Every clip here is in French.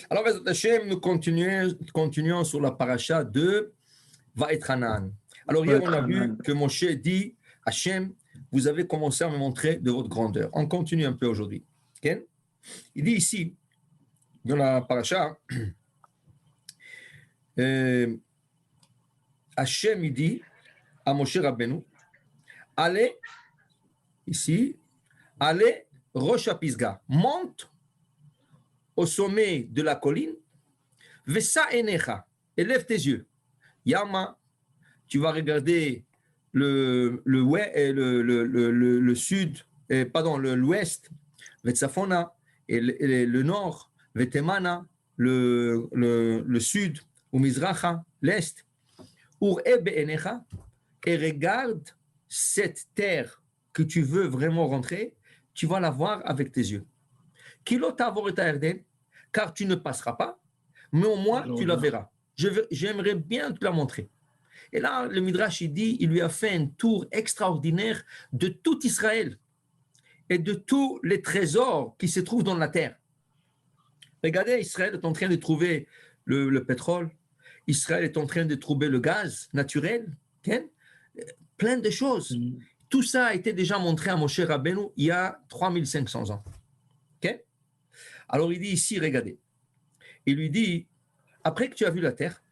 Alors, Bezat Hashem, nous continuons sur la paracha de Vaetchanan. Alors, hier, on a vu que Moshe dit Hashem, vous avez commencé à me montrer de votre grandeur. On continue un peu aujourd'hui. Okay? Il dit ici, dans la paracha, Hashem, il dit à Moshe Rabbeinu, allez, ici, allez, Rosh Pisga, monte au sommet de la colline, Vesa Enecha, élève tes yeux. Yama, tu vas regarder le sud, l'ouest, Vetsafona, et le nord, Vetemana, le sud, ou Mizracha, l'est, Ur Ebe Enecha, et regarde cette terre que tu veux vraiment rentrer, tu vas la voir avec tes yeux. Car tu ne passeras pas, mais au moins tu la verras. J'aimerais bien te la montrer. Et là, le Midrash, il lui a fait un tour extraordinaire de tout Israël et de tous les trésors qui se trouvent dans la terre. Regardez, Israël est en train de trouver le pétrole, Israël est en train de trouver le gaz naturel, okay? Plein de choses. Tout ça a été déjà montré à Moshe Rabbeinu il y a 3500 ans. Okay? Alors il dit ici, regardez, il lui dit, après que tu as vu la terre,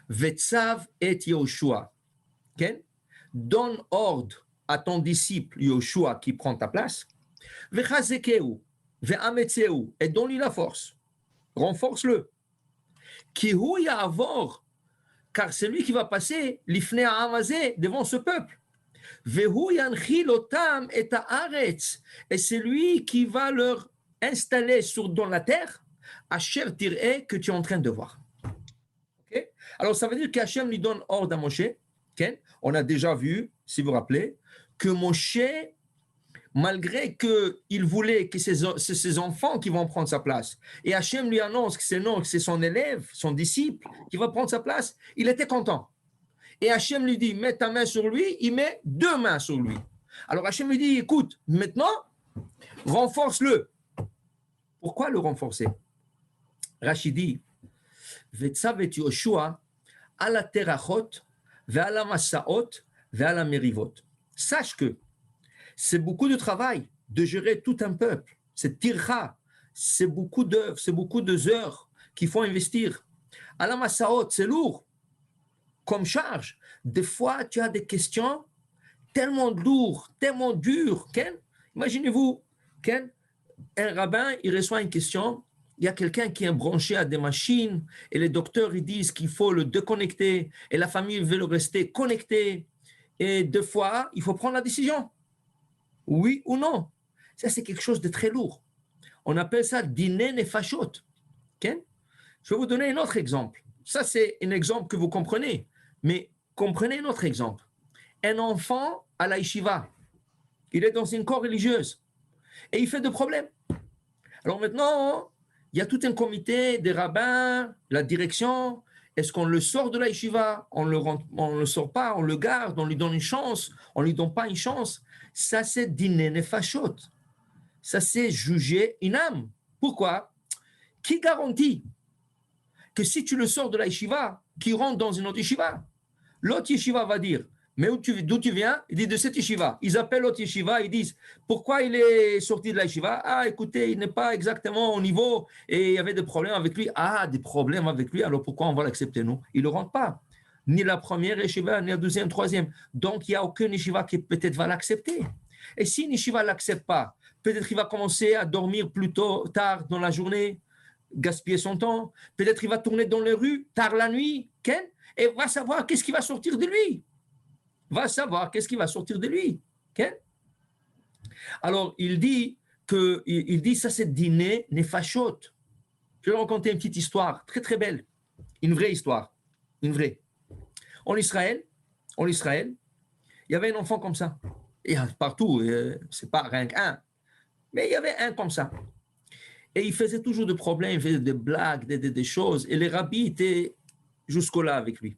Vetsav et Yoshua, okay? Donne ordre à ton disciple Yoshua qui prend ta place, Vechazekeu, Ve'ametseu, et donne-lui la force, renforce-le. Kihu Ya'avor, car c'est lui qui va passer l'ifnei ha'amazé devant ce peuple. Vehu yanchil otam et haaretz, et c'est lui qui va leur installer dans la terre, Asher tir'e, que tu es en train de voir. Okay? Alors ça veut dire qu'Hachem lui donne ordre à Moshe. Okay? On a déjà vu, si vous vous rappelez, que Moshe, malgré qu'il voulait que c'est ses enfants qui vont prendre sa place, et Hachem lui annonce que c'est son élève, son disciple, qui va prendre sa place, il était content. Et Hachem lui dit, mets ta main sur lui, il met 2 mains sur lui. Alors Hachem lui dit, écoute, maintenant, renforce-le. Pourquoi le renforcer? Rachid dit, Vetsavet Yoshua, ala terachot, ve'ala masaot, ve'ala merivot. Sache que c'est beaucoup de travail de gérer tout un peuple. C'est tircha, c'est beaucoup d'œuvres, c'est beaucoup d'heures qu'il faut investir. Ala masaot, c'est lourd comme charge. Des fois, tu as des questions tellement lourdes, tellement dures. Ken? Imaginez-vous, Ken, un rabbin, il reçoit une question, il y a quelqu'un qui est branché à des machines et les docteurs ils disent qu'il faut le déconnecter et la famille veut le rester connecté. Et des fois, il faut prendre la décision. Oui ou non. Ça, c'est quelque chose de très lourd. On appelle ça dîner nefashot. Ken? Je vais vous donner un autre exemple. Ça, c'est un exemple que vous comprenez. Mais comprenez un autre exemple. Un enfant à la yeshiva, il est dans une corps religieuse et il fait des problèmes. Alors maintenant, il y a tout un comité des rabbins, la direction. Est-ce qu'on le sort de la yeshiva? On le sort pas, on le garde, on lui donne une chance, on lui donne pas une chance. Ça, c'est dîner nefashot. Ça, c'est juger une âme. Pourquoi? Qui garantit que si tu le sors de la yeshiva, qu'il rentre dans une autre yeshiva? L'autre yeshiva va dire, mais d'où tu viens? Il dit de cette yeshiva. Ils appellent l'autre yeshiva, ils disent, pourquoi il est sorti de la yeshiva? Ah, écoutez, il n'est pas exactement au niveau et il y avait des problèmes avec lui. Ah, des problèmes avec lui, alors pourquoi on va l'accepter, nous? Il ne rentre pas. Ni la première yeshiva, ni la deuxième, troisième. Donc, il n'y a aucun yeshiva qui peut-être va l'accepter. Et si une yeshiva ne l'accepte pas, peut-être il va commencer à dormir plus tard dans la journée, gaspiller son temps. Peut-être il va tourner dans les rues tard la nuit, Ken, et va savoir qu'est-ce qui va sortir de lui. Va savoir qu'est-ce qui va sortir de lui. Ken. Alors, il dit ça c'est dîner nefashot. Je vais raconter une petite histoire très très belle. Une vraie histoire. Une vraie. En Israël, il y avait un enfant comme ça. Et partout, c'est pas rien qu'un. Mais il y avait un comme ça. Et il faisait toujours des problèmes, il faisait des blagues, des choses. Et les rabbis étaient jusqu'au-là avec lui.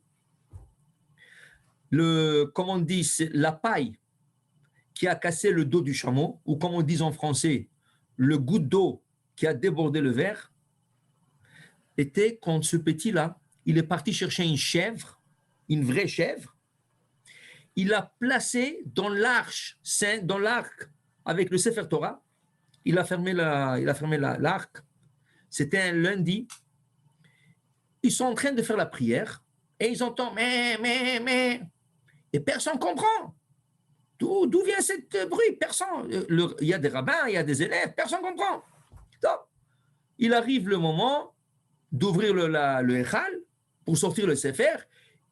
Comme on dit, c'est la paille qui a cassé le dos du chameau, ou comme on dit en français, le goutte d'eau qui a débordé le verre était quand ce petit-là, il est parti chercher une chèvre, une vraie chèvre. Il l'a placée dans l'arche, dans l'arc avec le Sefer Torah. Il a fermé l'arc. C'était un lundi. Ils sont en train de faire la prière et ils entendent mais. Et personne ne comprend. D'où vient ce bruit? Personne. Il y a des rabbins, il y a des élèves, personne ne comprend. Donc, il arrive le moment d'ouvrir le Echal pour sortir le Sefer.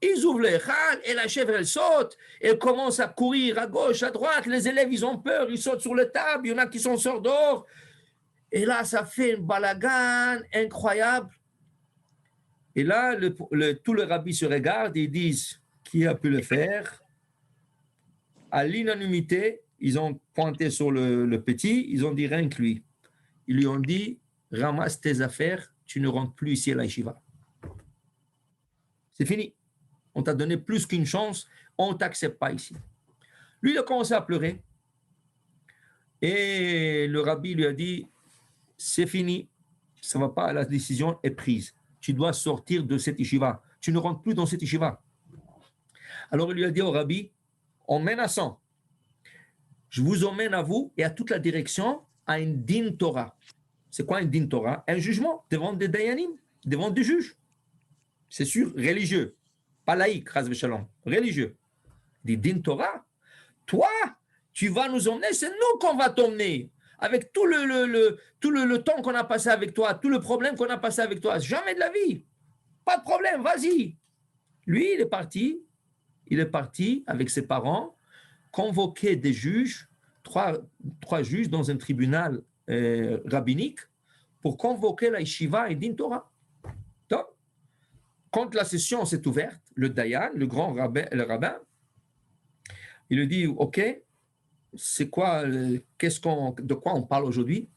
Ils ouvrent le Echal et la chèvre, elle saute. Elle commence à courir à gauche, à droite. Les élèves, ils ont peur, ils sautent sur le table. Il y en a qui sont sortis dehors. Et là, ça fait un balagan incroyable. Et là, tous les rabbis se regardent et ils disent qui a pu le faire. À l'unanimité, ils ont pointé sur le petit, ils ont dit rien que lui. Ils lui ont dit ramasse tes affaires, tu ne rentres plus ici à la yeshiva. C'est fini. On t'a donné plus qu'une chance, on ne t'accepte pas ici. Lui, il a commencé à pleurer. Et le rabbi lui a dit c'est fini, ça ne va pas, la décision est prise. Tu dois sortir de cette yeshiva. Tu ne rentres plus dans cette yeshiva. Alors il lui a dit au rabbi, en menaçant, je vous emmène à vous et à toute la direction à une din Torah. C'est quoi un din Torah? Un jugement devant des dayanim, devant des juges. C'est sûr, religieux. Pas laïque, chas v'shalom, religieux. Des din Torah. Toi, tu vas nous emmener, c'est nous qu'on va t'emmener. Avec tout le temps qu'on a passé avec toi, tout le problème qu'on a passé avec toi. Jamais de la vie. Pas de problème, vas-y. Lui, il est parti avec ses parents, convoquer des juges, trois juges dans un tribunal rabbinique, pour convoquer la yeshiva et din Torah. Donc, quand la session s'est ouverte, le dayan, le grand rabbin, il lui dit, OK, c'est quoi, de quoi on parle aujourd'hui?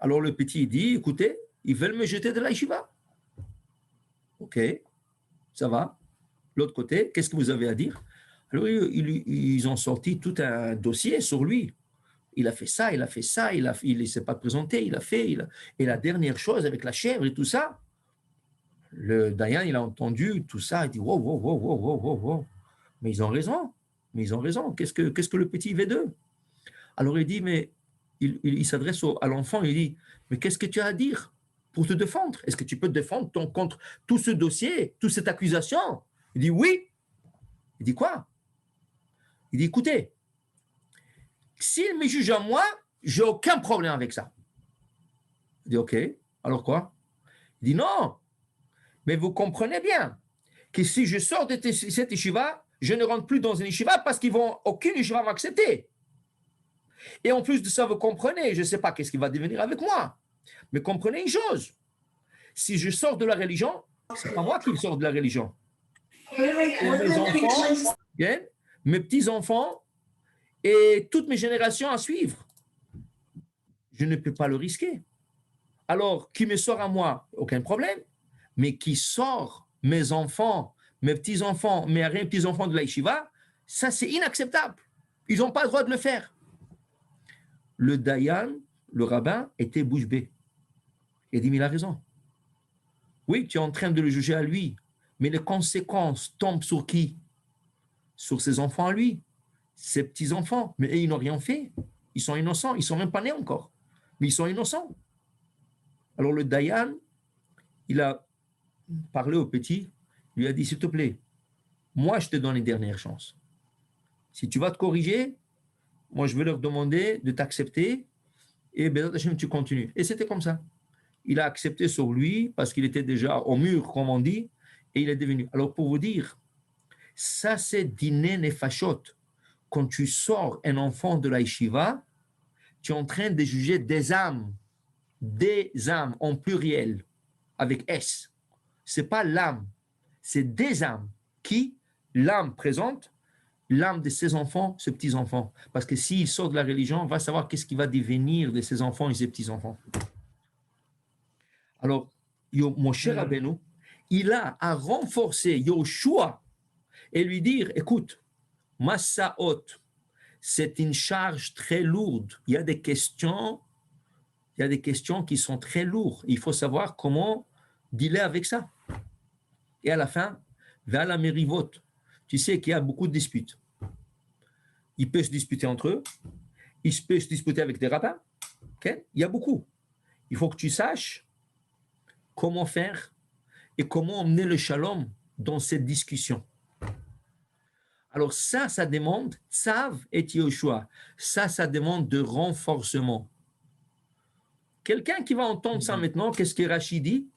Alors le petit dit, écoutez, ils veulent me jeter de la yeshiva. OK, ça va. L'autre côté, qu'est-ce que vous avez à dire? Alors ils ont sorti tout un dossier sur lui. Il a fait ça, il ne s'est pas présenté, et la dernière chose avec la chèvre et tout ça, le Dayan, il a entendu tout ça, il dit, wow. Mais ils ont raison. Qu'est-ce que le petit veut d'eux? Alors il dit, mais il s'adresse à l'enfant, il dit, mais qu'est-ce que tu as à dire pour te défendre? Est-ce que tu peux te défendre contre tout ce dossier, toute cette accusation? Il dit, oui. Il dit, quoi? Il dit, écoutez, s'il me juge à moi, j'ai aucun problème avec ça. Il dit, OK, alors quoi? Il dit, non, mais vous comprenez bien que si je sors de cette yeshiva, je ne rentre plus dans une yeshiva parce qu'aucune yeshiva va m'accepter. Et en plus de ça, vous comprenez, je ne sais pas qu'est-ce qui va devenir avec moi, mais comprenez une chose, si je sors de la religion, ce n'est pas moi qui sors de la religion. Mes enfants, mes petits-enfants et toutes mes générations à suivre. Je ne peux pas le risquer. Alors, qui me sort à moi, aucun problème, mais qui sort mes enfants, mes petits-enfants, mes petits-enfants de la yeshiva, ça c'est inacceptable. Ils n'ont pas le droit de le faire. Le dayan, le rabbin, était bouche bée. Il a dit, mais il a raison. Oui, tu es en train de le juger à lui, mais les conséquences tombent sur qui? Sur ses enfants à lui, ses petits-enfants. Mais ils n'ont rien fait. Ils sont innocents. Ils ne sont même pas nés encore. Mais ils sont innocents. Alors le dayan, il a parlé au petit, lui a dit, s'il te plaît, moi je te donne une dernière chance. Si tu vas te corriger, moi je vais leur demander de t'accepter et Bezat Hashem, tu continues. Et c'était comme ça. Il a accepté sur lui parce qu'il était déjà au mur, comme on dit, et il est devenu. Alors pour vous dire, ça c'est dîner nefashot. Quand tu sors un enfant de la yeshiva, tu es en train de juger des âmes en pluriel, avec S. Ce n'est pas l'âme, c'est des âmes qui, l'âme présente, l'âme de ses enfants, ses petits-enfants. Parce que s'il sort de la religion, on va savoir qu'est-ce qui va devenir de ses enfants et ses petits-enfants. Alors, Moshe Rabbeinu, il a à renforcer Yoshua et lui dire, écoute, Massaot, c'est une charge très lourde. Il y a des questions il y a des questions qui sont très lourdes. Il faut savoir comment dealer avec ça. Et à la fin, vers la mérivote, tu sais qu'il y a beaucoup de disputes. Ils peuvent se disputer entre eux, ils peuvent se disputer avec des rabbins. Okay? Il y a beaucoup. Il faut que tu saches comment faire et comment emmener le shalom dans cette discussion. Alors ça demande Tzav et Yoshua. Ça demande de renforcement. Quelqu'un qui va entendre ça maintenant, qu'est-ce que Rachid dit?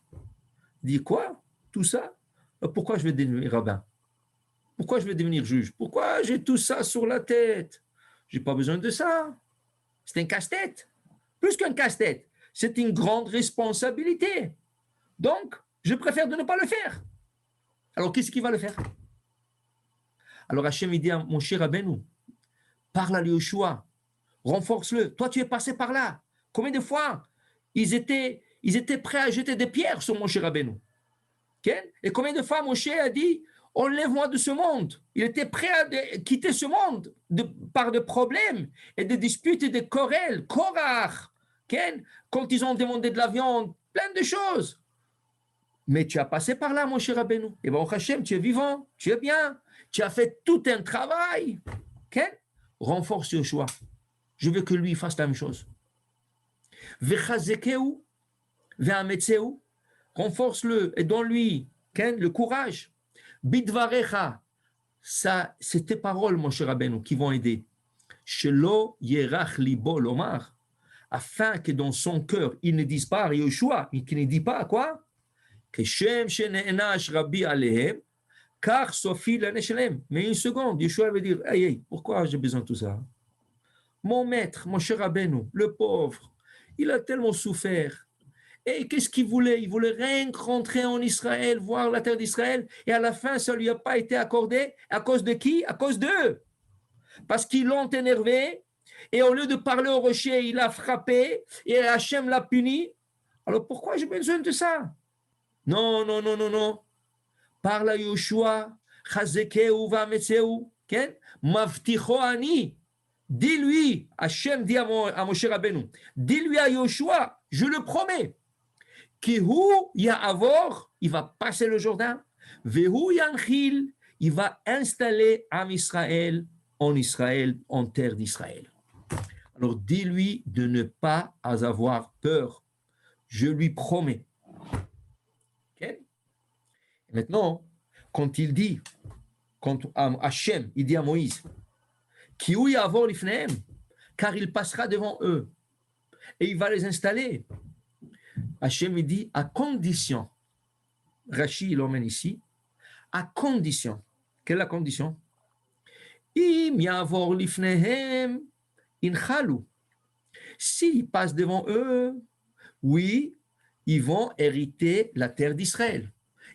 Il dit quoi? Tout ça? Pourquoi je vais devenir rabbin? Pourquoi je vais devenir juge? Pourquoi j'ai tout ça sur la tête? Je n'ai pas besoin de ça. C'est un casse-tête. Plus qu'un casse-tête, c'est une grande responsabilité. Donc, je préfère de ne pas le faire. Alors, qu'est-ce qui va le faire? Alors, Hachem, il dit à Moshe Rabbeinu, parle à Yoshua, renforce-le. Toi, tu es passé par là. Combien de fois ils étaient prêts à jeter des pierres sur Moshe Rabbeinu? Okay? Et combien de fois Moshe a dit, enlève-moi de ce monde. Il était prêt à quitter ce monde par des problèmes et des disputes et des querelles. Korach, okay? Quand ils ont demandé de la viande, plein de choses. Mais tu as passé par là, mon cher Rabbeinu. Et bon, Hachem, tu es vivant, tu es bien, tu as fait tout un travail. Okay? Renforce Yoshua. Je veux que lui fasse la même chose. Vechazekeu, ve'ametseu, renforce-le et donne-lui le courage. Bidvarecha, ça, c'est tes paroles, mon cher Rabbeinu, qui vont aider. Shelo yerach libo lomar, afin que dans son cœur, il ne dise pas, Yoshua, qu'il ne dit pas quoi? Que Shem shene'enash rabbi alehem, car sofi l'aneshelem. Mais une seconde, Yoshua veut dire, hey, pourquoi j'ai besoin de tout ça? Mon maître, mon cher Rabbeinu, le pauvre, il a tellement souffert. Et qu'est-ce qu'il voulait? Il voulait rien rentrer en Israël, voir la terre d'Israël, et à la fin, ça ne lui a pas été accordé. À cause de qui? À cause d'eux. Parce qu'ils l'ont énervé, et au lieu de parler au rocher, il a frappé, et Hachem l'a puni. Alors pourquoi j'ai besoin de ça? Non, non, non, non, non. Parle à Yoshua, Chazekeu va'ametseu, Mavticho ani. Dis-lui, Hachem dit à Moshe Rabbeinu, dis-lui à Yoshua, je le promets, Kihu Ya'avor, il va passer le Jourdain, Vehu Yanchil, il va installer Am Israël, en terre d'Israël. Alors dis-lui de ne pas avoir peur, je lui promets. Okay? Maintenant, quand il dit, quand Hachem, il dit à Moïse, Kihu Ya'avor lifnehem, car il passera devant eux et il va les installer. Hachem il dit à condition, Rashi l'emmène ici, à condition. Quelle est la condition? Im yavor lifnehem inchalu. S'ils passent devant eux, oui, ils vont hériter la terre d'Israël.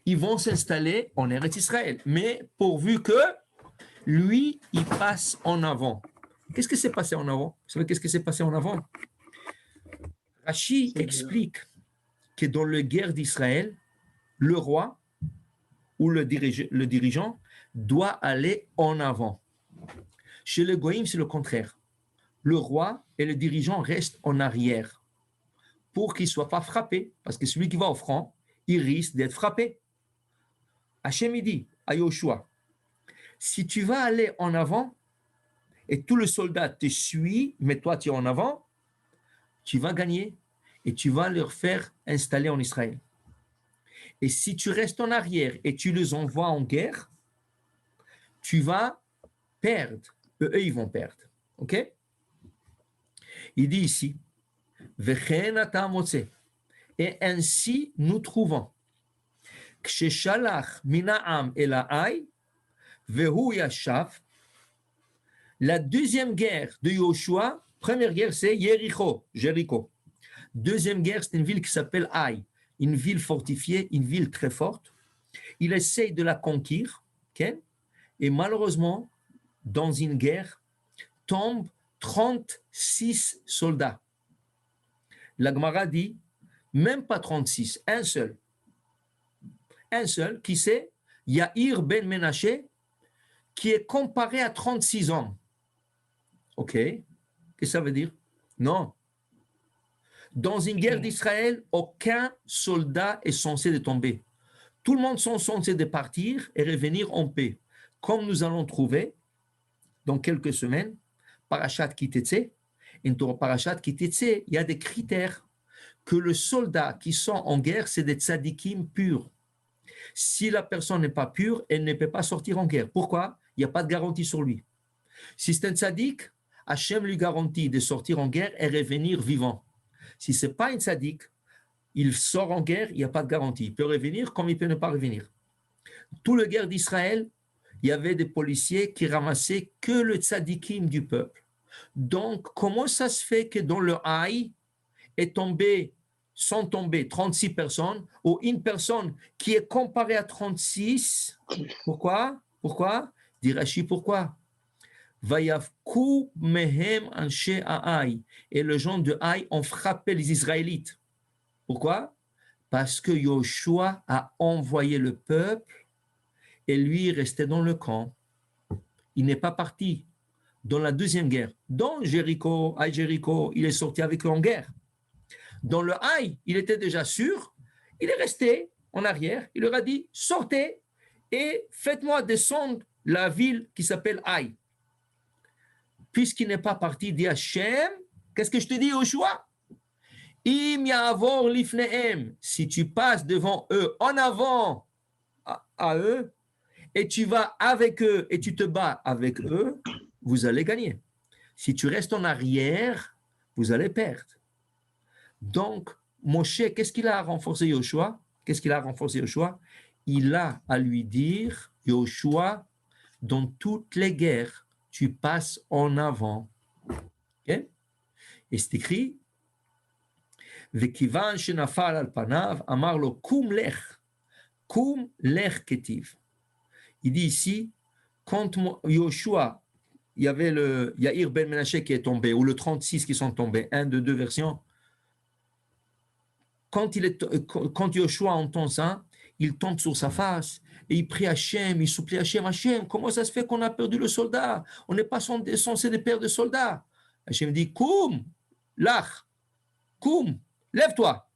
Ils vont s'installer en Eretz Israël. Mais pourvu que lui, il passe en avant. Qu'est-ce qui s'est passé en avant? Vous savez qu'est-ce qui s'est passé en avant? Rashi explique que dans la guerre d'Israël, le roi ou le dirigeant doit aller en avant. Chez les Goïm, c'est le contraire. Le roi et le dirigeant restent en arrière pour qu'il ne soit pas frappé, parce que celui qui va au front, il risque d'être frappé. Hachem dit à Yoshua, si tu vas aller en avant et tout le soldat te suit, mais toi tu es en avant, tu vas gagner et tu vas leur faire installer en Israël. Et si tu restes en arrière et tu les envoies en guerre, tu vas perdre. Eux, ils vont perdre. OK? Il dit ici, et ainsi nous trouvons la deuxième guerre de Yoshua, première guerre c'est Jéricho. Deuxième guerre, c'est une ville qui s'appelle Haï, une ville fortifiée, une ville très forte. Il essaye de la conquérir, okay? Et malheureusement, dans une guerre, tombent 36 soldats. La Gemara dit, même pas 36, un seul. Un seul, qui c'est? Yair ben Menaché, qui est comparé à 36 hommes. OK. Qu'est-ce que ça veut dire? Non. Dans une guerre d'Israël, aucun soldat est censé de tomber. Tout le monde est censé de partir et revenir en paix. Comme nous allons trouver dans quelques semaines, Parashat Kitetse, dans Parashat Kitetse, il y a des critères que le soldat qui sont en guerre, c'est des tzadikim purs. Si la personne n'est pas pure, elle ne peut pas sortir en guerre. Pourquoi? Il n'y a pas de garantie sur lui. Si c'est un tzadik, Hachem lui garantit de sortir en guerre et revenir vivant. Si ce n'est pas un tzadik, il sort en guerre, il n'y a pas de garantie. Il peut revenir comme il peut ne pas revenir. Tout le guerre d'Israël, il y avait des policiers qui ramassaient que le tzadikim du peuple. Donc, comment ça se fait que dans le Haï sont tombées 36 personnes ou une personne qui est comparée à 36? Pourquoi? Dit Rashi, pourquoi? Vayavku mehem anshe Haï. Et les gens de Haï ont frappé les Israélites. Pourquoi? Parce que Yoshua a envoyé le peuple et lui restait dans le camp. Il n'est pas parti dans la deuxième guerre. Dans Jéricho, à Jéricho, il est sorti avec eux en guerre. Dans le Haï, il était déjà sûr. Il est resté en arrière. Il leur a dit, sortez et faites-moi descendre la ville qui s'appelle Haï. Puisqu'il n'est pas parti, dit Hachem, qu'est-ce que je te dis, Yoshua? Im ya'avor lifnehem, si tu passes devant eux, en avant à eux, et tu vas avec eux et tu te bats avec eux, vous allez gagner. Si tu restes en arrière, vous allez perdre. Donc, Moshe, qu'est-ce qu'il a à renforcer Yoshua? Il a à lui dire, Yoshua, dans toutes les guerres, tu passes en avant. Okay? Et c'est écrit, Vekivan shenafal al panav, amar lo kum lech ketiv. Il dit ici, quand Yoshua, il y avait le Yair ben Menashe qui est tombé, ou le 36 qui sont tombés, un de deux versions. Quand Yoshua entend ça, il tombe sur sa face et il prie Hachem, il supplie Hachem, comment ça se fait qu'on a perdu le soldat? On n'est pas censé de perdre de soldats. Hachem dit, Koum, lach, Koum, lève-toi.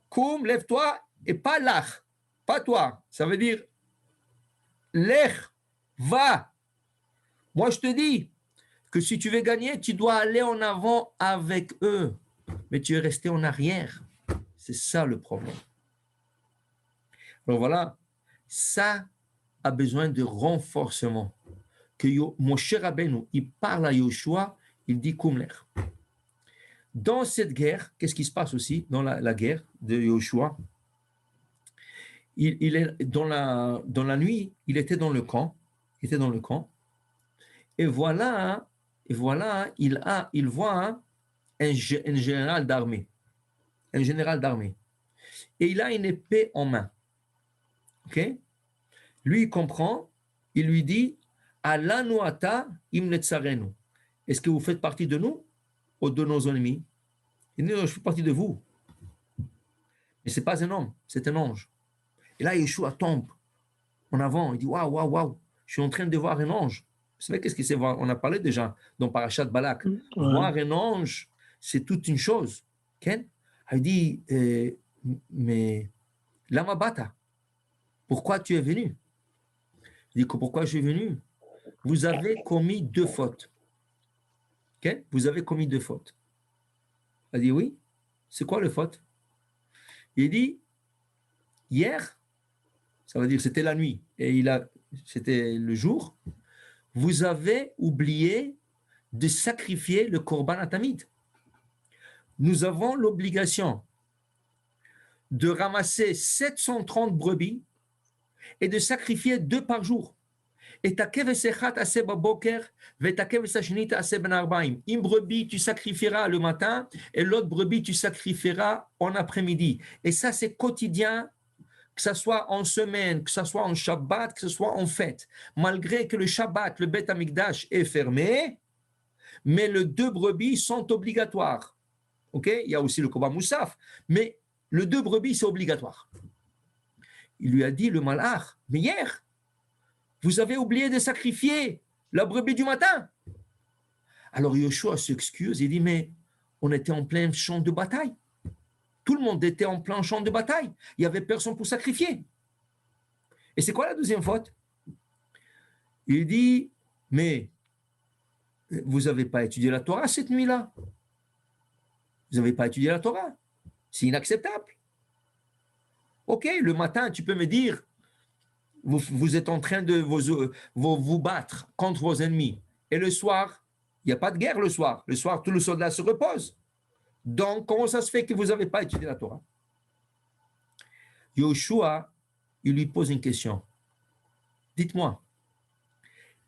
Koum, lève-toi, et pas lach, pas toi. Ça veut dire, lech, va. Moi, je te dis que si tu veux gagner, tu dois aller en avant avec eux. Mais tu es resté en arrière. C'est ça le problème. Alors voilà, ça a besoin de renforcement. Que Moshe Rabbeinu, il parle à Yoshua, il dit Kumler. Dans cette guerre, qu'est-ce qui se passe aussi dans la guerre de Yoshua? Il est dans la nuit, il était dans le camp. Et voilà, il voit un général d'armée. Et il a une épée en main. Ok? Lui, il comprend, il lui dit, Alanu ata im netzarenu. Est-ce que vous faites partie de nous ou de nos ennemis? Il dit, non, je fais partie de vous. Mais ce n'est pas un homme, c'est un ange. Et là, Yeshua tombe en avant. Il dit, waouh, je suis en train de voir un ange. Vous savez qu'est-ce que c'est voir? On a parlé déjà dans Parashat Balak. Voir un ange, c'est toute une chose. Okay? Il dit, mais lama bata, pourquoi tu es venu? Il dit, pourquoi je suis venu? Vous avez commis 2 fautes. Okay? Vous avez commis 2 fautes. Il dit, oui. C'est quoi le faute? Il dit, hier, ça veut dire c'était la nuit, et c'était le jour, vous avez oublié de sacrifier le Korban Atamid. Nous avons l'obligation de ramasser 730 brebis et de sacrifier 2 par jour. Et une brebis, tu sacrifieras le matin, et l'autre brebis, tu sacrifieras en après-midi. Et ça, c'est quotidien, que ce soit en semaine, que ce soit en Shabbat, que ce soit en fête. Malgré que le Shabbat, le Beth Amikdash est fermé, mais les 2 brebis sont obligatoires. Okay? Il y a aussi le Korban Moussaf, mais le 2 brebis, c'est obligatoire. Il lui a dit, le malach, mais hier, vous avez oublié de sacrifier la brebis du matin. Alors Yoshua s'excuse, il dit, mais on était en plein champ de bataille. Tout le monde était en plein champ de bataille. Il n'y avait personne pour sacrifier. Et c'est quoi la deuxième faute? Il dit, mais vous n'avez pas étudié la Torah cette nuit-là. Vous n'avez pas étudié la Torah. C'est inacceptable. Ok, le matin, tu peux me dire, vous êtes en train de vous battre contre vos ennemis. Et le soir, il n'y a pas de guerre le soir. Le soir, tous les soldats se reposent. Donc, comment ça se fait que vous n'avez pas étudié la Torah? Yoshua, il lui pose une question. Dites-moi,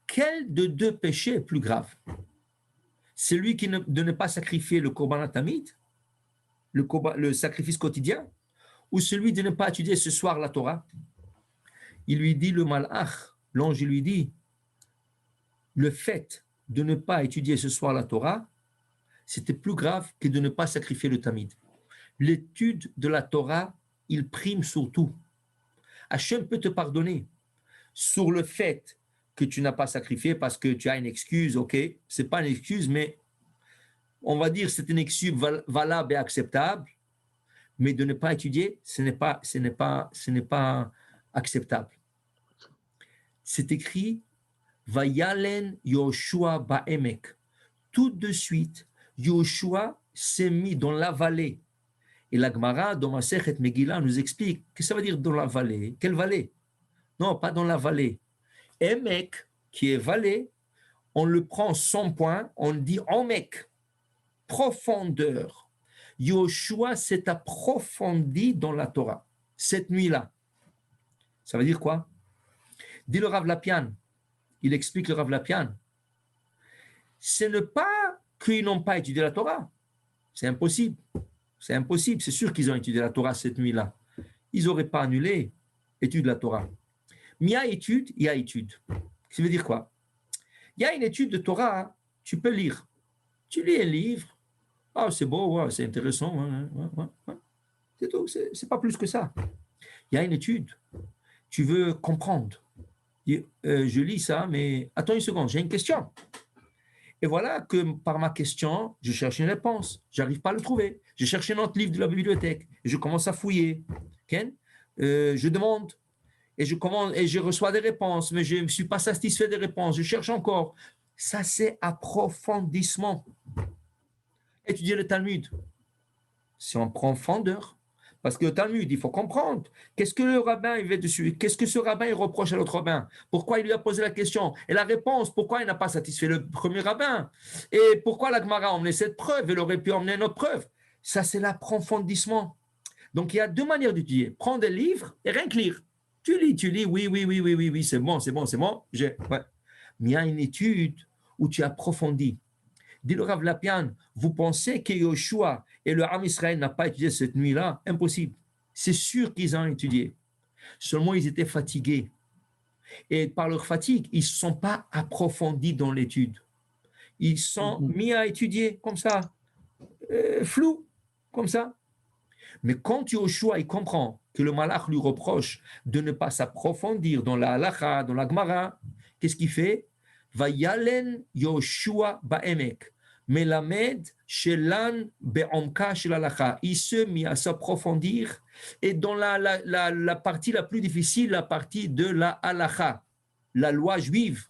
quel de deux péchés est plus grave? Celui de ne pas sacrifier le korban tamid, le sacrifice quotidien, ou celui de ne pas étudier ce soir la Torah? Il lui dit, le malach, l'ange lui dit, le fait de ne pas étudier ce soir la Torah, c'était plus grave que de ne pas sacrifier le tamid. L'étude de la Torah, il prime sur tout. Hachem peut te pardonner sur le fait que tu n'as pas sacrifié parce que tu as une excuse, ok, c'est pas une excuse, mais on va dire c'est une excuse valable et acceptable, mais de ne pas étudier, ce n'est pas acceptable. C'est écrit Vayalen Yoshua Ba'emek. Tout de suite, Yoshua s'est mis dans la vallée. Et la Gemara, dans Masechet Megillah, nous explique que ça veut dire dans la vallée. Quelle vallée? Non, pas dans la vallée. Emek, qui est vallée, on le prend 100 points, on dit Omek, profondeur. Yoshua s'est approfondi dans la Torah, cette nuit-là. Ça veut dire quoi? Dit le Rav Lapian, il explique le Rav Lapian. Ce n'est pas qu'ils n'ont pas étudié la Torah. C'est impossible. C'est impossible. C'est sûr qu'ils ont étudié la Torah cette nuit-là. Ils n'auraient pas annulé l'étude de la Torah. Mais il y a étude, il y a étude. Ça veut dire quoi? Il y a une étude de Torah, tu peux lire. Tu lis un livre, ah, c'est beau, ouais, c'est intéressant, ouais. C'est tout, c'est pas plus que ça. Il y a une étude, tu veux comprendre. Je lis ça, mais attends une seconde, j'ai une question. Et voilà que par ma question, je cherche une réponse. Je n'arrive pas à le trouver. Je cherche un autre livre de la bibliothèque. Et je commence à fouiller. Okay? Je demande. Et je reçois des réponses, mais je ne suis pas satisfait des réponses. Je cherche encore. Ça, c'est approfondissement. Étudier le Talmud, c'est en profondeur. Parce que le Talmud, il faut comprendre. Qu'est-ce que le rabbin il veut dessus? Qu'est-ce que ce rabbin il reproche à l'autre rabbin? Pourquoi il lui a posé la question? Et la réponse, pourquoi il n'a pas satisfait le premier rabbin? Et pourquoi la Gemara a emmené cette preuve? Elle aurait pu emmener une autre preuve. Ça, c'est l'approfondissement. Donc, il y a deux manières d'étudier. Prendre des livres et rien que lire. Tu lis, oui, c'est bon. Ouais. Mais il y a une étude où tu approfondis. Dit le Rav Lapian, vous pensez que Yoshua et le Ham Israël n'ont pas étudié cette nuit-là? Impossible. C'est sûr qu'ils ont étudié. Seulement, ils étaient fatigués. Et par leur fatigue, ils ne sont pas approfondis dans l'étude. Ils sont mis à étudier comme ça, flou, comme ça. Mais quand Yoshua il comprend que le malach lui reproche de ne pas s'approfondir dans la halacha, dans la Gemara, qu'est-ce qu'il fait? Vayalen Yoshua ba'emek, melamed shelan be'omka shel halacha. Il se mit à s'approfondir et dans la partie la plus difficile, la partie de la halacha, la loi juive,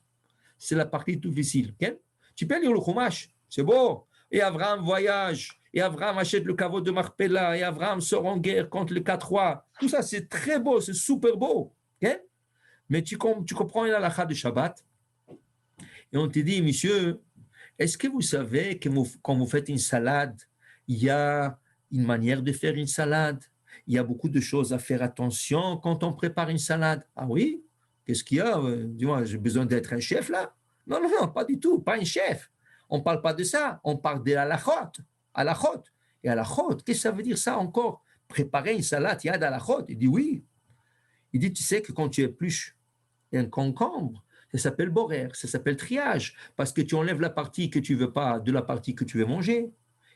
c'est la partie tout difficile. Okay? Tu peux lire le Chumash, c'est beau. Et Abraham voyage. Et Abraham achète le caveau de Marpella, et Abraham sort en guerre contre les 4 rois. Tout ça, c'est très beau, c'est super beau. Okay? Mais tu comprends la halakha de Shabbat, et on te dit, monsieur, est-ce que vous savez que quand vous faites une salade, il y a une manière de faire une salade? Il y a beaucoup de choses à faire attention quand on prépare une salade. Ah oui? Qu'est-ce qu'il y a? Dis-moi, j'ai besoin d'être un chef là? Non, pas du tout, pas un chef. On ne parle pas de ça, on parle de halachot. Et halachot, qu'est-ce que ça veut dire ça encore? Préparer une salade, il y a d'halachot. Il dit oui. Il dit, tu sais que quand tu épluches un concombre, ça s'appelle borer, ça s'appelle triage, parce que tu enlèves la partie que tu ne veux pas de la partie que tu veux manger.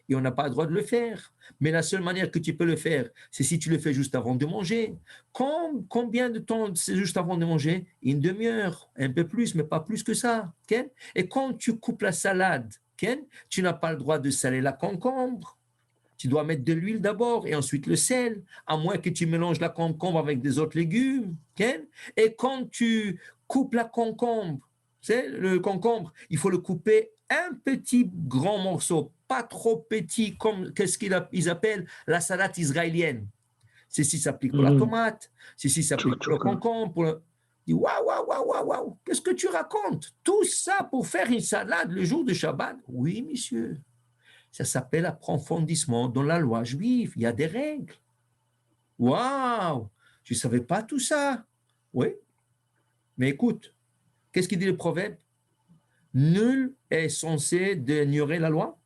Et on n'a pas le droit de le faire. Mais la seule manière que tu peux le faire, c'est si tu le fais juste avant de manger. Combien de temps c'est juste avant de manger? Une demi-heure, un peu plus, mais pas plus que ça. Okay? Et quand tu coupes la salade Ken, tu n'as pas le droit de saler la concombre. Tu dois mettre de l'huile d'abord et ensuite le sel, à moins que tu mélanges la concombre avec des autres légumes. Ken. Et quand tu coupes la concombre, c'est le concombre, il faut le couper un petit grand morceau, pas trop petit comme qu'est-ce qu'ils appellent la salade israélienne. Ceci s'applique pour la tomate, ceci s'applique pour le concombre. Pour le... Waouh, waouh, waouh, waouh, waouh, qu'est-ce que tu racontes? Tout ça pour faire une salade le jour de Shabbat? Oui, monsieur. Ça s'appelle approfondissement dans la loi juive. Il y a des règles. Waouh, je ne savais pas tout ça. Oui, mais écoute, qu'est-ce qu'il dit le proverbe? Nul est censé ignorer la loi.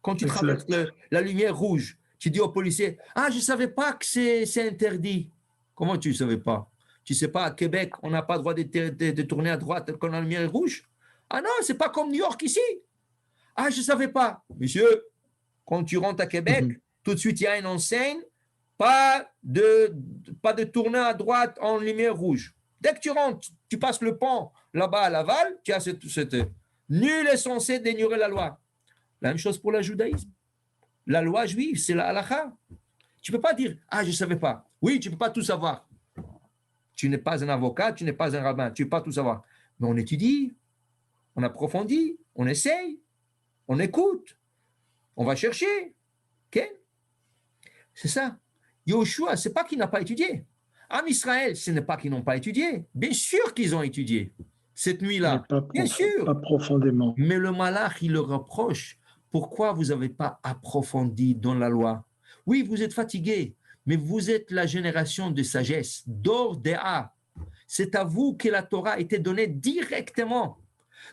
Quand tu traverses la lumière rouge, tu dis au policier, ah, je ne savais pas que c'est interdit. Comment tu ne savais pas? Tu ne sais pas, à Québec, on n'a pas le droit de tourner à droite quand la lumière est rouge? Ah non, ce n'est pas comme New York ici. Ah, je ne savais pas. Monsieur, quand tu rentres à Québec, tout de suite, il y a une enseigne, pas de tourner à droite en lumière rouge. Dès que tu rentres, tu passes le pont là-bas à Laval, tu as cette nul est censé ignorer la loi. La même chose pour le judaïsme. La loi juive, c'est la halakha. Tu ne peux pas dire, ah, je ne savais pas. Oui, tu ne peux pas tout savoir. Tu n'es pas un avocat, tu n'es pas un rabbin, tu ne peux pas tout savoir. Mais on étudie, on approfondit, on essaye, on écoute, on va chercher. Okay? C'est ça. Yoshua, ce n'est pas qu'il n'a pas étudié. En Israël, ce n'est pas qu'ils n'ont pas étudié. Bien sûr qu'ils ont étudié cette nuit-là. Bien sûr. Pas profondément. Mais le malach, il le reproche. Pourquoi vous n'avez pas approfondi dans la loi? Oui, vous êtes fatigué, mais vous êtes la génération de sagesse, d'or d'A. C'est à vous que la Torah a été donnée directement.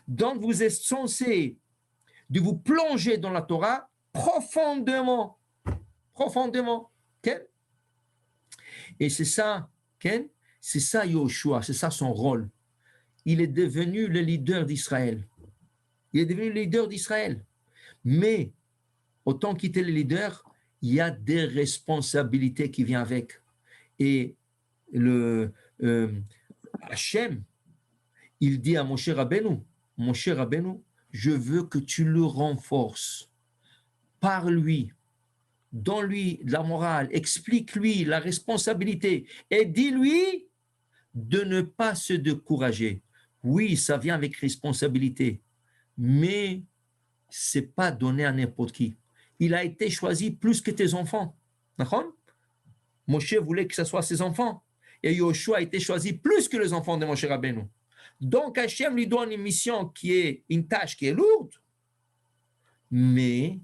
Donc, vous êtes censé de vous plonger dans la Torah profondément. Profondément. Okay? Et c'est ça, Ken, c'est ça Yoshua, c'est ça son rôle. Il est devenu le leader d'Israël. Il est devenu le leader d'Israël. Mais, autant qu'il était le leader, il y a des responsabilités qui viennent avec. Et Hachem, il dit à mon cher Rabbeinu, je veux que tu le renforces par lui. Donne-lui la morale, explique-lui la responsabilité et dis-lui de ne pas se décourager. Oui, ça vient avec responsabilité, mais ce n'est pas donné à n'importe qui. Il a été choisi plus que tes enfants. D'accord? Moshe voulait que ce soit ses enfants. Et Yoshua a été choisi plus que les enfants de Moshe Rabbeinu. Donc Hachem lui donne une mission qui est une tâche qui est lourde, mais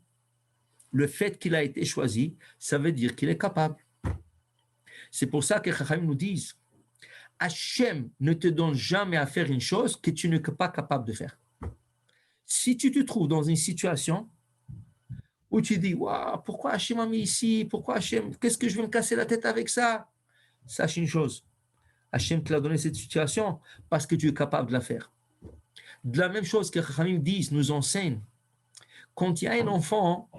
le fait qu'il a été choisi, ça veut dire qu'il est capable. C'est pour ça que Chachamim nous disent, Hachem ne te donne jamais à faire une chose que tu n'es pas capable de faire. Si tu te trouves dans une situation où tu dis, waouh, pourquoi Hachem m'a mis ici? Pourquoi Hachem? Qu'est-ce que je vais me casser la tête avec ça? Sache une chose, Hachem te l'a donné cette situation parce que tu es capable de la faire. De la même chose que Chachamim disent, nous enseignent, quand il y a un enfant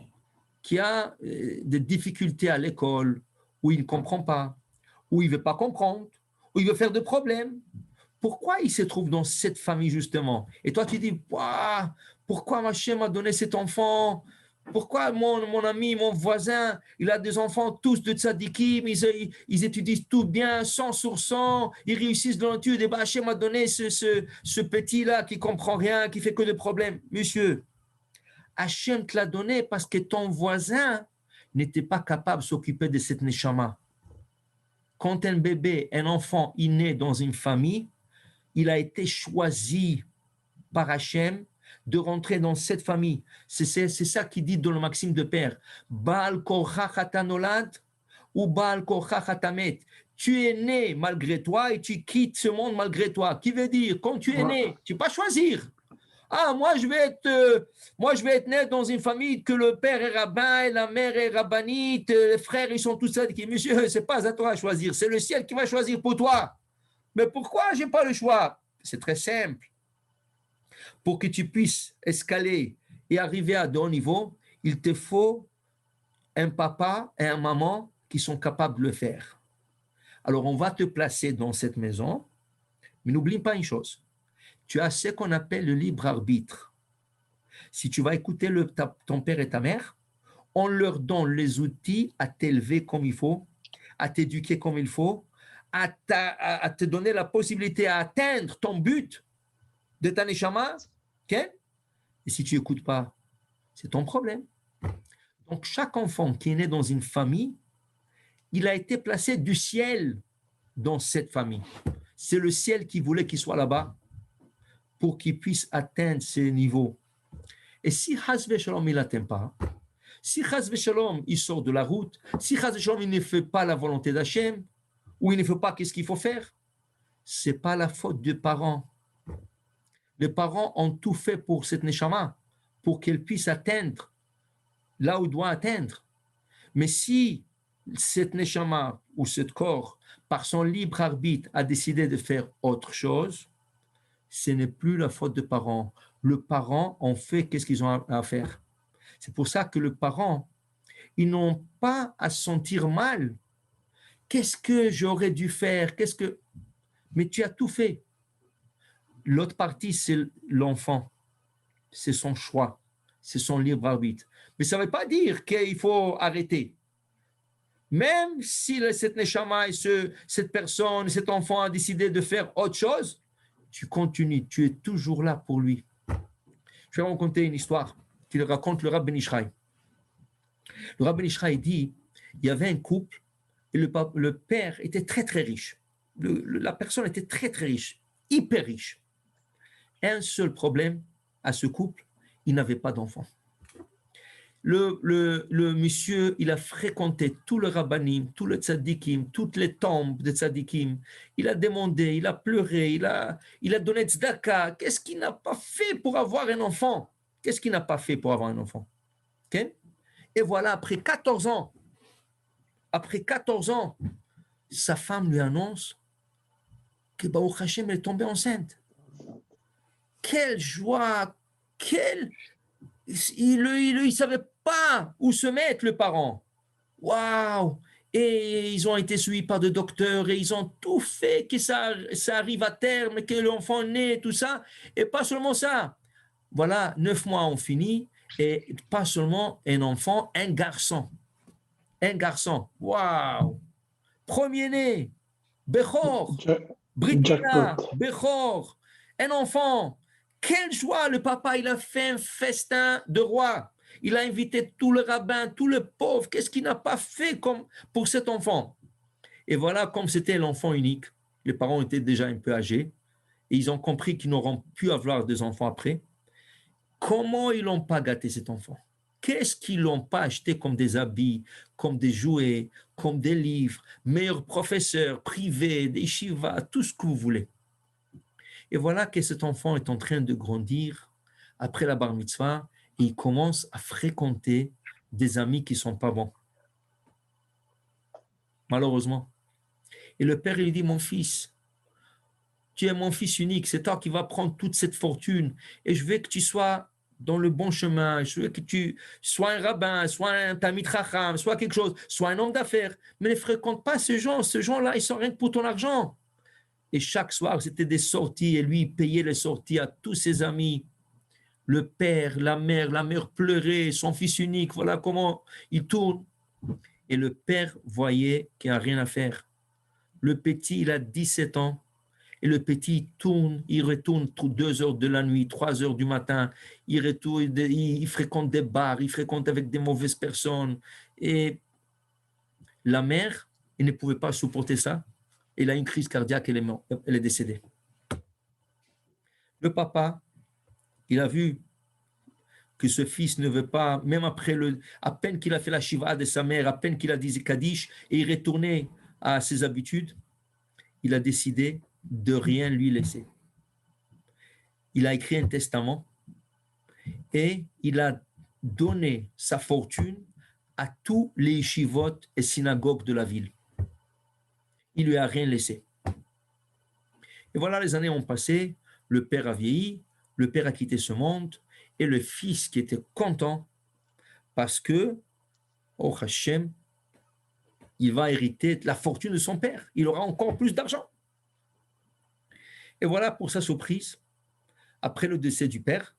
qui a des difficultés à l'école, où il ne comprend pas, où il ne veut pas comprendre, où il veut faire des problèmes, pourquoi il se trouve dans cette famille justement? Et toi tu dis, pourquoi Hachem m'a donné cet enfant? Pourquoi mon ami, mon voisin, il a des enfants tous de tzadikim, ils étudient tout bien, 100 sur 100, ils réussissent dans l'étude, et Hachem m'a donné ce petit-là qui ne comprend rien, qui fait que des problèmes. Monsieur, Hachem te l'a donné parce que ton voisin n'était pas capable de s'occuper de cette neshama. Quand un bébé, un enfant, il naît dans une famille, il a été choisi par Hachem de rentrer dans cette famille. C'est ça qui dit dans le Maxime de Père. Baal korach atanolad ou Baal korach atamet. Tu es né malgré toi et tu quittes ce monde malgré toi. Qui veut dire, quand tu es né, tu ne peux pas choisir. Ah, moi je vais être né dans une famille que le père est rabbin et la mère est rabbinite, les frères ils sont tous ça. Monsieur, c'est pas à toi à choisir, c'est le ciel qui va choisir pour toi. Mais pourquoi j'ai pas le choix? C'est très simple. Pour que tu puisses escalader et arriver à de haut niveau, il te faut un papa et un maman qui sont capables de le faire. Alors on va te placer dans cette maison, mais n'oublie pas une chose. Tu as ce qu'on appelle le libre arbitre. Si tu vas écouter ton père et ta mère, on leur donne les outils à t'élever comme il faut, à t'éduquer comme il faut, à te donner la possibilité à atteindre ton but de ta neshama. Okay? Et si tu n'écoutes pas, c'est ton problème. Donc, chaque enfant qui est né dans une famille, il a été placé du ciel dans cette famille. C'est le ciel qui voulait qu'il soit là-bas pour qu'il puisse atteindre ces niveaux. Et si Hazve Shalom, il n'atteint pas, si Hazve Shalom, il sort de la route, si Hazve Shalom, il ne fait pas la volonté d'Hachem, ou il ne fait pas qu'est-ce qu'il faut faire, ce n'est pas la faute des parents. Les parents ont tout fait pour cette neshama, pour qu'elle puisse atteindre là où il doit atteindre. Mais si cette neshama ou ce corps, par son libre arbitre, a décidé de faire autre chose, ce n'est plus la faute des parents. Les parents ont fait qu'est-ce qu'ils ont à faire. C'est pour ça que les parents, ils n'ont pas à se sentir mal. Qu'est-ce que j'aurais dû faire? Mais tu as tout fait. L'autre partie, c'est l'enfant. C'est son choix. C'est son libre arbitre. Mais ça ne veut pas dire qu'il faut arrêter. Même si cette neshama et cette personne, cet enfant a décidé de faire autre chose, tu continues, tu es toujours là pour lui. Je vais vous raconter une histoire qu'il raconte le Rav Ben Ishraï. Le Rav Ben Ishraï dit, il y avait un couple et le père était très très riche. La personne était très très riche, hyper riche. Un seul problème à ce couple, il n'avait pas d'enfant. Le monsieur, il a fréquenté tout le rabbanim, tout le tzadikim, toutes les tombes de tzadikim. Il a demandé, il a pleuré, il a donné tzedaka. Qu'est-ce qu'il n'a pas fait pour avoir un enfant? Qu'est-ce qu'il n'a pas fait pour avoir un enfant? Okay? Et voilà, après 14 ans, sa femme lui annonce que Baruch Hashem est tombée enceinte. Quelle joie! Il ne savait pas où se mettre, le parent. Waouh! Et ils ont été suivis par des docteurs et ils ont tout fait que ça arrive à terme, que l'enfant naît, tout ça. Et pas seulement ça. Voilà, 9 mois ont fini et pas seulement un enfant, un garçon. Un garçon. Waouh! Premier-né, Bechor, Britina, Jackpot. Bechor, un enfant. Quelle joie! Le papa, il a fait un festin de roi. Il a invité tout le rabbin, tout le pauvre. Qu'est-ce qu'il n'a pas fait pour cet enfant? Et voilà, comme c'était l'enfant unique, les parents étaient déjà un peu âgés et ils ont compris qu'ils n'auront plus à avoir des enfants après. Comment ils n'ont pas gâté cet enfant? Qu'est-ce qu'ils n'ont pas acheté comme des habits, comme des jouets, comme des livres, meilleurs professeurs privés, des shivas, tout ce que vous voulez. Et voilà que cet enfant est en train de grandir après la bar mitzvah et il commence à fréquenter des amis qui ne sont pas bons. Malheureusement. Et le père lui dit, mon fils, tu es mon fils unique, c'est toi qui vas prendre toute cette fortune et je veux que tu sois dans le bon chemin, je veux que tu sois un rabbin, sois un tamid chacham, sois quelque chose, sois un homme d'affaires, mais ne fréquente pas ces gens-là, ils sont rien que pour ton argent. Et chaque soir, c'était des sorties et lui, il payait les sorties à tous ses amis. Le père, la mère pleurait, son fils unique, voilà comment il tourne. Et le père voyait qu'il n'y a rien à faire. Le petit, il a 17 ans. Et le petit il retourne 2 heures de la nuit, 3 heures du matin, il fréquente des bars, il fréquente avec des mauvaises personnes. Et la mère, elle ne pouvait pas supporter ça. Elle a une crise cardiaque, elle est décédée. Le papa, il a vu que ce fils ne veut pas, même après à peine qu'il a fait la shiva de sa mère, à peine qu'il a dit Kaddish, et il retournait à ses habitudes, il a décidé de rien lui laisser. Il a écrit un testament et il a donné sa fortune à tous les yeshivot et synagogues de la ville. Il lui a rien laissé. Et voilà, les années ont passé, le père a vieilli, le père a quitté ce monde, et le fils qui était content parce que, oh Hachem, il va hériter la fortune de son père. Il aura encore plus d'argent. Et voilà, pour sa surprise, après le décès du père,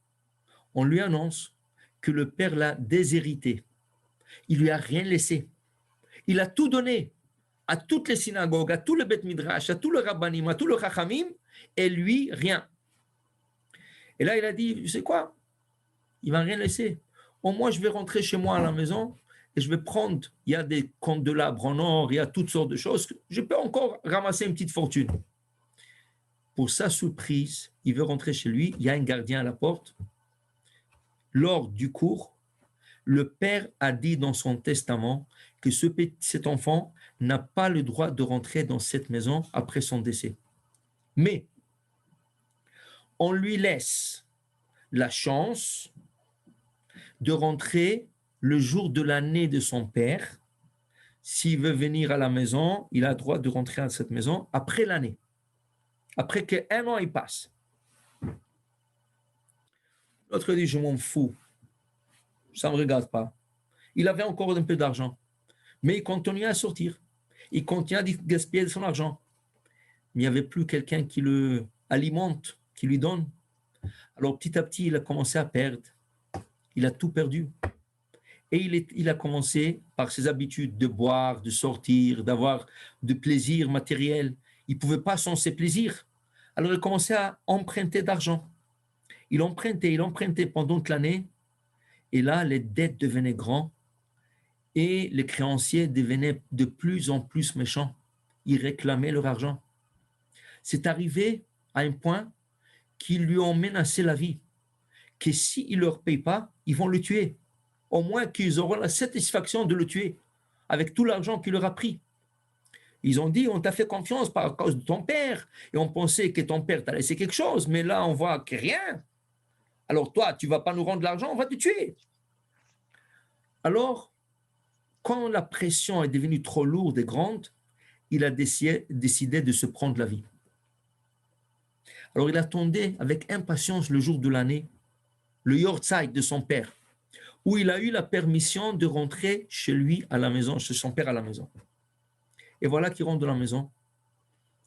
On lui annonce que le père l'a déshérité. Il lui a rien laissé. Il a tout donné à toutes les synagogues, à tout le Beth Midrash, à tout le Rabbanim, à tout le Chachamim, et lui, rien. Et là, il a dit, tu sais quoi? Il ne m'a rien laissé. Au moins, je vais rentrer chez moi à la maison et je vais prendre, il y a des candelabres en or, il y a toutes sortes de choses. Je peux encore ramasser une petite fortune. Pour sa surprise, il veut rentrer chez lui, il y a un gardien à la porte. Lors du cours, le père a dit dans son testament que cet enfant n'a pas le droit de rentrer dans cette maison après son décès. Mais on lui laisse la chance de rentrer le jour de l'année de son père. S'il veut venir à la maison, il a le droit de rentrer à cette maison après l'année. Après qu'un an il passe. L'autre dit, je m'en fous. Ça ne me regarde pas. Il avait encore un peu d'argent. Mais il continuait à sortir. Il continuait à gaspiller son argent. Mais il n'y avait plus quelqu'un qui le alimente, qui lui donne. Alors petit à petit, il a commencé à perdre. Il a tout perdu. Et il a commencé par ses habitudes de boire, de sortir, d'avoir de plaisir matériel. Il ne pouvait pas sans ses plaisirs. Alors il a commencé à emprunter d'argent. Il empruntait pendant toute l'année. Et là, les dettes devenaient grandes. Et les créanciers devenaient de plus en plus méchants. Ils réclamaient leur argent. C'est arrivé à un point qu'ils lui ont menacé la vie. Que s'ils ne leur payent pas, ils vont le tuer. Au moins qu'ils auront la satisfaction de le tuer avec tout l'argent qu'il leur a pris. Ils ont dit, on t'a fait confiance par cause de ton père et on pensait que ton père t'a laissé quelque chose, mais là, on voit que rien. Alors toi, tu ne vas pas nous rendre l'argent, on va te tuer. Alors, quand la pression est devenue trop lourde et grande, il a décidé de se prendre la vie. Alors, il attendait avec impatience le jour de l'année, le Yortzeit de son père, où il a eu la permission de rentrer chez lui à la maison, chez son père à la maison. Et voilà qu'il rentre dans la maison,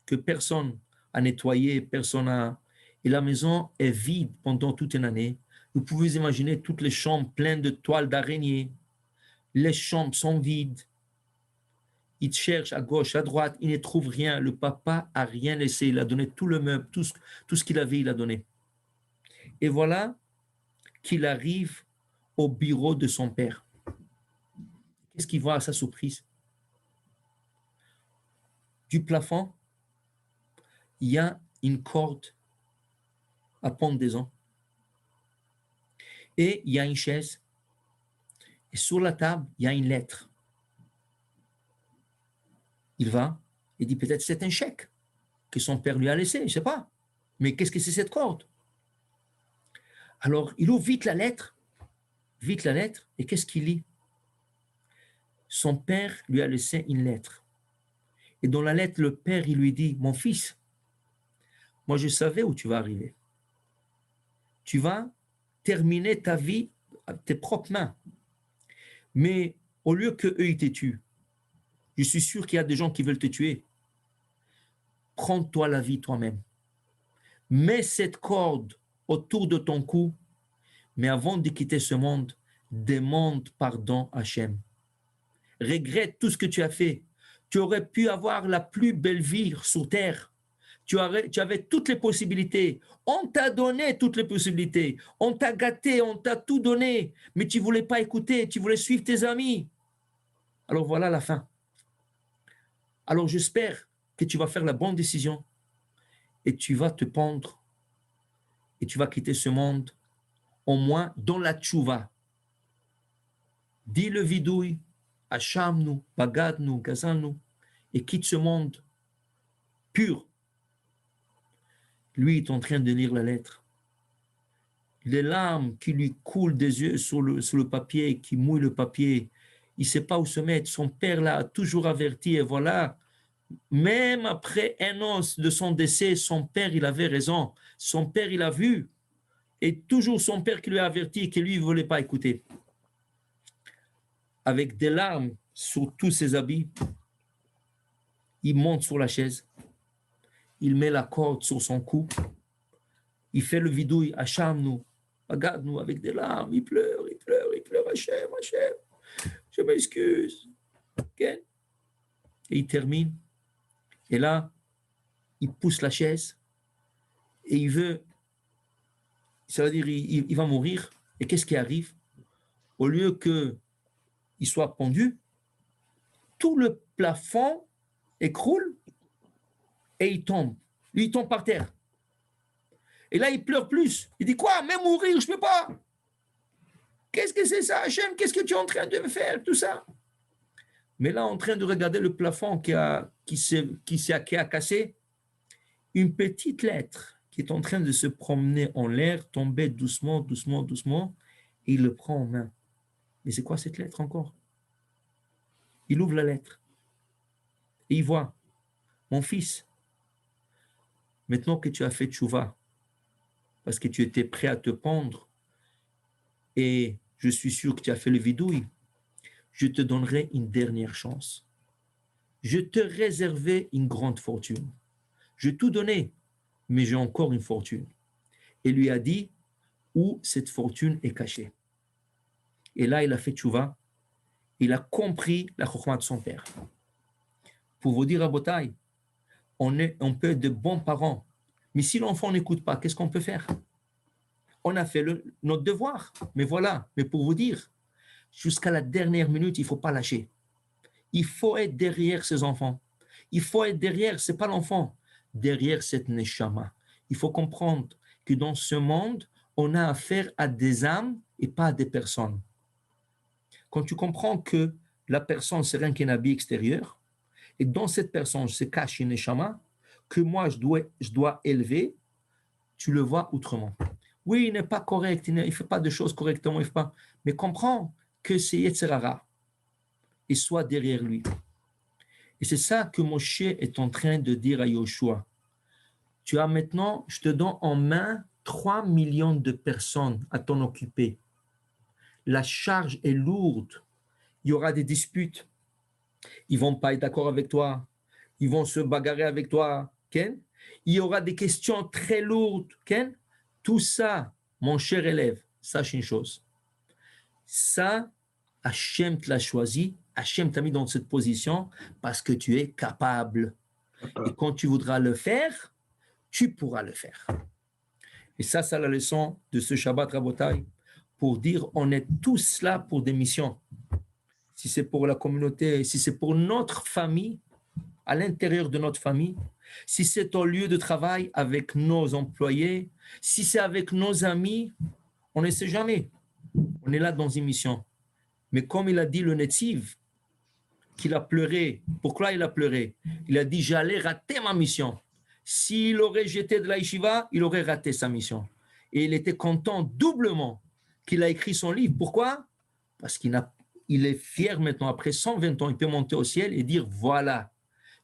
que personne n'a nettoyé, personne n'a... Et la maison est vide pendant toute une année. Vous pouvez imaginer toutes les chambres pleines de toiles d'araignée. Les chambres sont vides. Il cherche à gauche, à droite, il ne trouve rien. Le papa n'a rien laissé. Il a donné tout le meuble, tout ce qu'il avait, il a donné. Et voilà qu'il arrive au bureau de son père. Qu'est-ce qu'il voit à sa surprise? Du plafond, il y a une corde à pendaison. Et il y a une chaise. Et sur la table, il y a une lettre. Il va et dit peut-être c'est un chèque que son père lui a laissé, je ne sais pas. Mais qu'est-ce que c'est cette corde? Alors, il ouvre vite la lettre, et qu'est-ce qu'il lit? Son père lui a laissé une lettre. Et dans la lettre, le père, il lui dit, mon fils, moi je savais où tu vas arriver. Tu vas terminer ta vie à tes propres mains. Mais au lieu qu'eux, ils te tuent, je suis sûr qu'il y a des gens qui veulent te tuer. Prends-toi la vie toi-même. Mets cette corde autour de ton cou, mais avant de quitter ce monde, demande pardon à Hachem. Regrette tout ce que tu as fait. Tu aurais pu avoir la plus belle vie sur terre. Tu avais toutes les possibilités. On t'a donné toutes les possibilités. On t'a gâté, on t'a tout donné, mais tu ne voulais pas écouter, tu voulais suivre tes amis. Alors voilà la fin. Alors j'espère que tu vas faire la bonne décision et tu vas te pendre et tu vas quitter ce monde au moins dans la tchouva. Dis le vidouille, acharne-nous, bagadne-nous, gazalne-nous et quitte ce monde pur. Lui est en train de lire la lettre. Les larmes qui lui coulent des yeux sur le papier, qui mouillent le papier, il ne sait pas où se mettre. Son père l'a toujours averti et voilà, même après un an de son décès, son père, il avait raison. Son père, il a vu. Et toujours son père qui lui a averti et que lui, il ne voulait pas écouter. Avec des larmes sur tous ses habits, il monte sur la chaise. Il met la corde sur son cou. Il fait le vidouille, acharne-nous, regarde-nous avec des larmes, il pleure, Hachem, je m'excuse. Okay? Et il termine. Et là, il pousse la chaise et il veut, ça veut dire il va mourir. Et qu'est-ce qui arrive? Au lieu qu'il soit pendu, tout le plafond écroule et il tombe. Lui, il tombe par terre. Et là, il pleure plus. Il dit quoi? Même mourir, je ne peux pas. Qu'est-ce que c'est ça, Hachem? Qu'est-ce que tu es en train de faire, tout ça? Mais là, en train de regarder le plafond qui a cassé, une petite lettre qui est en train de se promener en l'air, tomber doucement, et il le prend en main. Mais c'est quoi cette lettre encore? Il ouvre la lettre et il voit, mon fils, maintenant que tu as fait tchouva, parce que tu étais prêt à te pendre, et je suis sûr que tu as fait le vidouille, je te donnerai une dernière chance. Je te réservais une grande fortune. Je tout donné, mais j'ai encore une fortune. Et lui a dit où cette fortune est cachée. Et là, il a fait tchouva. Il a compris la chokhma de son père. Pour vous dire à Botaï, on peut être de bons parents, mais si l'enfant n'écoute pas, qu'est-ce qu'on peut faire? On a fait notre devoir, mais voilà. Mais pour vous dire, jusqu'à la dernière minute, il ne faut pas lâcher. Il faut être derrière ses enfants. Il faut être derrière, ce n'est pas l'enfant, derrière cette neshama. Il faut comprendre que dans ce monde, on a affaire à des âmes et pas à des personnes. Quand tu comprends que la personne, c'est rien qu'un habit extérieur, et dans cette personne se cache une neshama, que moi, je dois élever, tu le vois autrement. Oui, il n'est pas correct, il ne fait pas de choses correctement, mais comprends que c'est Yetzirara et sois derrière lui. Et c'est ça que Moshe est en train de dire à Yoshua. Tu as maintenant, je te donne en main 3 millions de personnes à t'en occuper. La charge est lourde. Il y aura des disputes. Ils ne vont pas être d'accord avec toi. Ils vont se bagarrer avec toi. Ken? Il y aura des questions très lourdes. Ken? Tout ça, mon cher élève, sache une chose. Ça, Hachem te l'a choisi. Hachem t'a mis dans cette position parce que tu es capable. Et quand tu voudras le faire, tu pourras le faire. Et ça, c'est la leçon de ce Shabbat Rabotai, pour dire on est tous là pour des missions. Si c'est pour la communauté, si c'est pour notre famille, à l'intérieur de notre famille, si c'est au lieu de travail avec nos employés, si c'est avec nos amis, on ne sait jamais. On est là dans une mission. Mais comme il a dit le Netziv, qu'il a pleuré. Pourquoi il a pleuré? Il a dit, j'allais rater ma mission. S'il aurait jeté de la yeshiva, il aurait raté sa mission. Et il était content doublement qu'il a écrit son livre. Pourquoi? Parce qu'il est fier maintenant, après 120 ans, il peut monter au ciel et dire, voilà,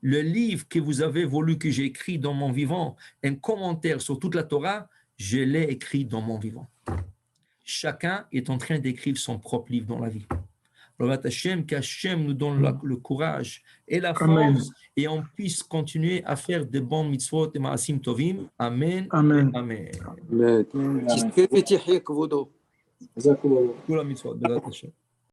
le livre que vous avez voulu que j'ai écrit dans mon vivant, un commentaire sur toute la Torah, je l'ai écrit dans mon vivant. Chacun est en train d'écrire son propre livre dans la vie. qu'Hachem nous donne le courage et la force et on puisse continuer à faire de bons mitzvot et maasim tovim. Amen. Amen. Amen. تحية كبودو Tout la mitzvot, Bezrat Hashem.